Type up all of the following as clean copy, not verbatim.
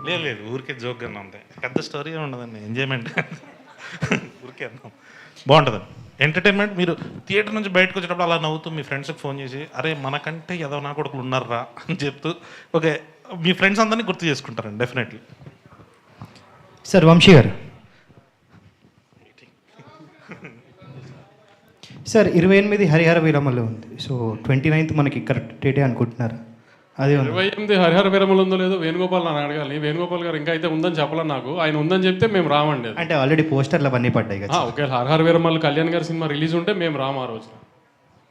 లేదు లేదు, ఊరికే జోక్గా అన్నాం అంతే, పెద్ద స్టోరీ ఉండదండి, ఎంజాయ్మెంట్. ఊరికే అన్నాం. బాగుంటుందండి ఎంటర్టైన్మెంట్. మీరు థియేటర్ నుంచి బయటకు వచ్చేటప్పుడు అలా నవ్వుతూ మీ ఫ్రెండ్స్కి ఫోన్ చేసి అరే మనకంటే ఏదో నా కొడుకులు ఉన్నారా అని చెప్తూ ఓకే మీ ఫ్రెండ్స్ అందరినీ గుర్తు చేసుకుంటారండి డెఫినెట్లీ. సార్ వంశీ గారు, సార్ 28 హరిహర వీరమలు ఉంది. సో 29th మనకి కరెక్ట్ డేటే అనుకుంటున్నారు. అదే ఉంది. 28 హరిహర వీరమలు ఉందో లేదో వేణుగోపాల్ నన్ను అడగాలి. వేణుగోపాల్ గారు ఇంకా అయితే ఉందని చెప్పాలి నాకు. ఆయన ఉందని చెప్తే మేము రామండి. అంటే ఆల్రెడీ పోస్టర్లు అవన్నీ పడ్డాయి కదా. ఒకవేళ హరిహర వీరమలు కళ్యాణ్ గారి సినిమా రిలీజ్ ఉంటే మేము రాము ఆ రోజు.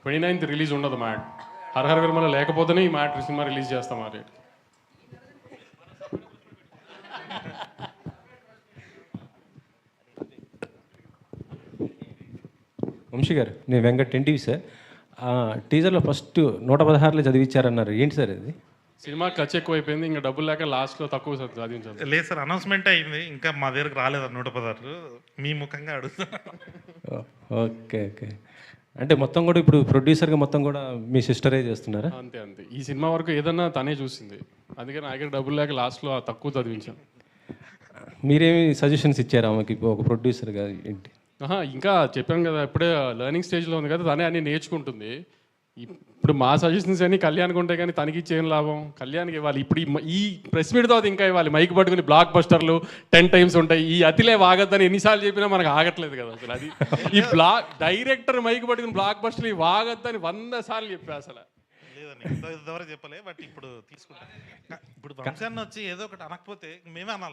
29th రిలీజ్ ఉండదు మ్యాట్. హరిహర వీరమల లేకపోతేనే ఈ మ్యాట్ సినిమా రిలీజ్ చేస్తాం ఆ రేట్. వంశీ గారు, నేను వెంకట్ ఎన్టీవీ సార్. టీజర్లో ఫస్ట్ 116లో చదివించారన్నారు, ఏంటి సార్ అది? సినిమా ఖర్చు ఎక్కువ అయిపోయింది, ఇంకా డబ్బులు లేక లాస్ట్లో తక్కువ చదివించాలి. లేదు సార్, అనౌన్స్మెంట్ అయింది, ఇంకా మా దగ్గరకు రాలేదు 116. మీ ముఖంగా అడుగుతున్నా. Okay okay. అంటే మొత్తం కూడా ఇప్పుడు ప్రొడ్యూసర్గా మొత్తం కూడా మీ సిస్టరే చేస్తున్నారా? అంతే అంతే. ఈ సినిమా వరకు ఏదన్నా తనే చూసింది, అందుకని నా దగ్గర డబ్బులు లేక లాస్ట్లో తక్కువ చదివించాను. మీరేమి సజెషన్స్ ఇచ్చారా ఆమెకి ఒక ప్రొడ్యూసర్గా ఏంటి? ఇంకా చెప్పాను కదా, ఇప్పుడే లెర్నింగ్ స్టేజ్లో ఉంది కదా, తనే అన్ని నేర్చుకుంటుంది. ఇప్పుడు మా సజెషన్స్ అన్ని కళ్యాణ్కి ఉంటాయి, కానీ తనకి ఇచ్చేం లాభం? కళ్యాణ్కి ఇవ్వాలి. ఇప్పుడు ఈ ప్రెస్ మీట్ తర్వాత ఇంకా ఇవ్వాలి. మైక్ పట్టుకుని బ్లాక్ బస్టర్లు 10 times ఉంటాయి. ఈ అతిలే వాగద్దని ఎన్నిసార్లు చెప్పినా మనకు ఆగట్లేదు కదా అసలు. అది ఈ డైరెక్టర్ మైక్ పట్టుకుని బ్లాక్ బస్టర్లు వాగద్దని 100 సార్లు చెప్పా అసలు. లేదండి, ఇంతవరకు చెప్పలే, బట్ ఇప్పుడు తీసుకుంటాం. ఇప్పుడు వంశాన్ని వచ్చి ఏదో ఒకటి అనకపోతే మేమే అనాలి.